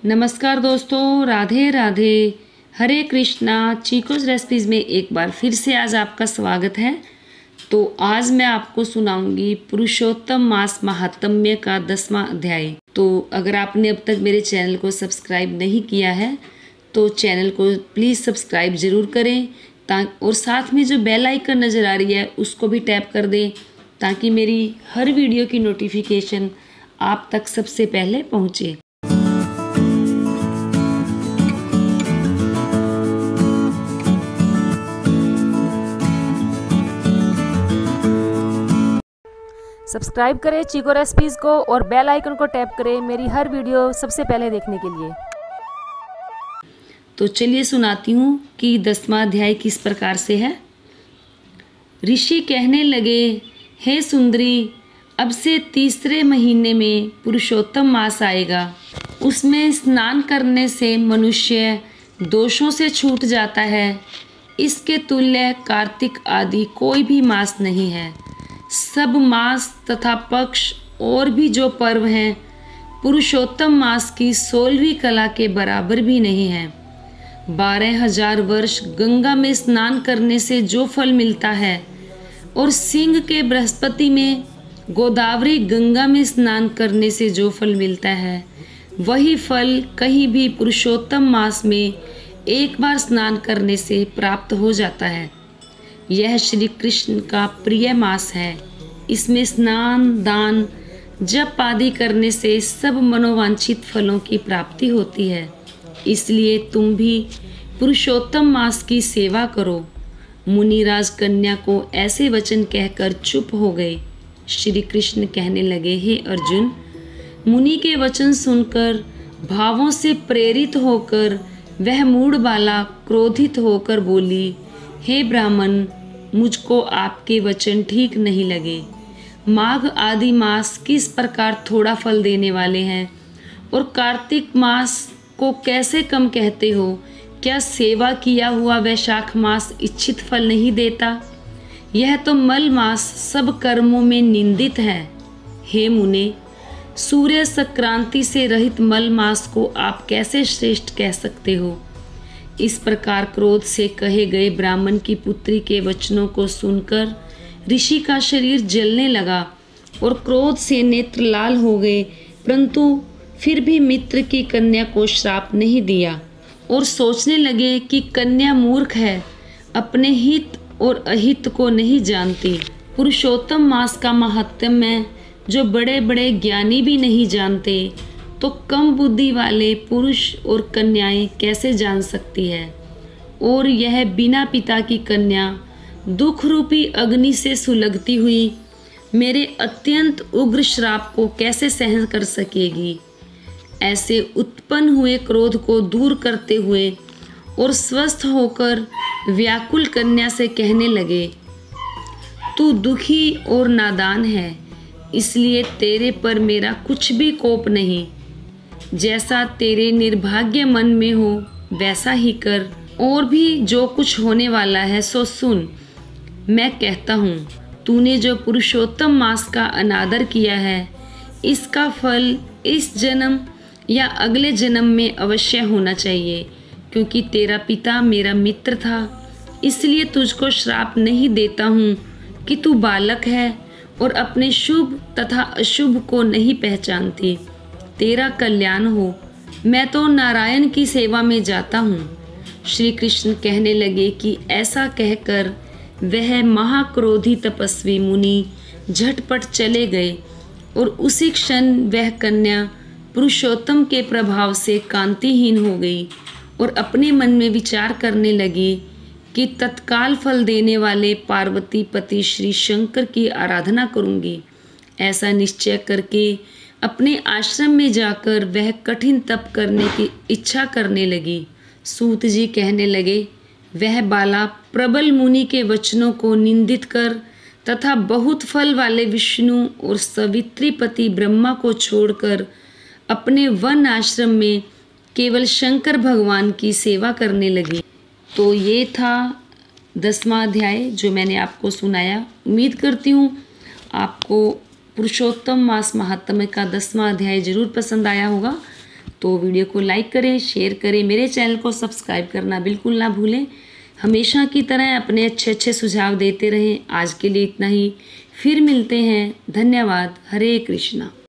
नमस्कार दोस्तों, राधे राधे, हरे कृष्णा। चीकोस रेसिपीज़ में एक बार फिर से आज आपका स्वागत है। तो आज मैं आपको सुनाऊंगी पुरुषोत्तम मास महात्म्य का 10वां अध्याय। तो अगर आपने अब तक मेरे चैनल को सब्सक्राइब नहीं किया है तो चैनल को प्लीज़ सब्सक्राइब ज़रूर करें और साथ में जो बेल आइकन नज़र आ रही है उसको भी टैप कर दें ताकि मेरी हर वीडियो की नोटिफिकेशन आप तक सबसे पहले पहुँचे। सब्सक्राइब करें चीको रेसिपीज़ को और बेल आइकन को टैप करें मेरी हर वीडियो सबसे पहले देखने के लिए। तो चलिए सुनाती हूँ कि 10वां अध्याय किस प्रकार से है। ऋषि कहने लगे, हे सुंदरी, अब से तीसरे महीने में पुरुषोत्तम मास आएगा। उसमें स्नान करने से मनुष्य दोषों से छूट जाता है। इसके तुल्य कार्तिक आदि कोई भी मास नहीं है। सब मास तथा पक्ष और भी जो पर्व हैं पुरुषोत्तम मास की 16वीं कला के बराबर भी नहीं है। 12,000 वर्ष गंगा में स्नान करने से जो फल मिलता है और सिंह के बृहस्पति में गोदावरी गंगा में स्नान करने से जो फल मिलता है वही फल कहीं भी पुरुषोत्तम मास में एक बार स्नान करने से प्राप्त हो जाता है। यह श्री कृष्ण का प्रिय मास है। इसमें स्नान, दान, जप आदि करने से सब मनोवांछित फलों की प्राप्ति होती है। इसलिए तुम भी पुरुषोत्तम मास की सेवा करो। मुनिराज कन्या को ऐसे वचन कहकर चुप हो गए। श्री कृष्ण कहने लगे, हे अर्जुन, मुनि के वचन सुनकर भावों से प्रेरित होकर वह मूढ़ बाला क्रोधित होकर बोली, हे ब्राह्मण, मुझको आपके वचन ठीक नहीं लगे। माघ आदि मास किस प्रकार थोड़ा फल देने वाले हैं और कार्तिक मास को कैसे कम कहते हो? क्या सेवा किया हुआ वैशाख मास इच्छित फल नहीं देता? यह तो मल मास सब कर्मों में निंदित है। हे मुने, सूर्य संक्रांति से रहित मल मास को आप कैसे श्रेष्ठ कह सकते हो? इस प्रकार क्रोध से कहे गए ब्राह्मण की पुत्री के वचनों को सुनकर ऋषि का शरीर जलने लगा और क्रोध से नेत्र लाल हो गए, परंतु फिर भी मित्र की कन्या को श्राप नहीं दिया और सोचने लगे कि कन्या मूर्ख है, अपने हित और अहित को नहीं जानती। पुरुषोत्तम मास का महात्म्य जो बड़े बड़े ज्ञानी भी नहीं जानते तो कम बुद्धि वाले पुरुष और कन्याएं कैसे जान सकती है? और यह बिना पिता की कन्या दुख रूपी अग्नि से सुलगती हुई मेरे अत्यंत उग्र श्राप को कैसे सहन कर सकेगी? ऐसे उत्पन्न हुए क्रोध को दूर करते हुए और स्वस्थ होकर व्याकुल कन्या से कहने लगे, तू दुखी और नादान है, इसलिए तेरे पर मेरा कुछ भी कोप नहीं। जैसा तेरे निर्भाग्य मन में हो वैसा ही कर, और भी जो कुछ होने वाला है सो सुन। मैं कहता हूँ, तूने जो पुरुषोत्तम मास का अनादर किया है इसका फल इस जन्म या अगले जन्म में अवश्य होना चाहिए। क्योंकि तेरा पिता मेरा मित्र था, इसलिए तुझको श्राप नहीं देता हूँ कि तू बालक है और अपने शुभ तथा अशुभ को नहीं पहचानती। तेरा कल्याण हो, मैं तो नारायण की सेवा में जाता हूँ। श्री कृष्ण कहने लगे कि ऐसा कहकर वह महाक्रोधी तपस्वी मुनि झटपट चले गए और उसी क्षण वह कन्या पुरुषोत्तम के प्रभाव से कांतिहीन हो गई और अपने मन में विचार करने लगी कि तत्काल फल देने वाले पार्वती पति श्री शंकर की आराधना करूंगी। ऐसा निश्चय करके अपने आश्रम में जाकर वह कठिन तप करने की इच्छा करने लगी। सूत जी कहने लगे, वह बाला प्रबल मुनि के वचनों को निंदित कर तथा बहुत फल वाले विष्णु और सवित्री पति ब्रह्मा को छोड़कर अपने वन आश्रम में केवल शंकर भगवान की सेवा करने लगी। तो ये था 10वां अध्याय जो मैंने आपको सुनाया। उम्मीद करती हूँ आपको पुरुषोत्तम मास महात्म्य का 10वां अध्याय जरूर पसंद आया होगा। तो वीडियो को लाइक करें, शेयर करें, मेरे चैनल को सब्सक्राइब करना बिल्कुल ना भूलें। हमेशा की तरह अपने अच्छे अच्छे सुझाव देते रहें। आज के लिए इतना ही, फिर मिलते हैं। धन्यवाद। हरे कृष्णा।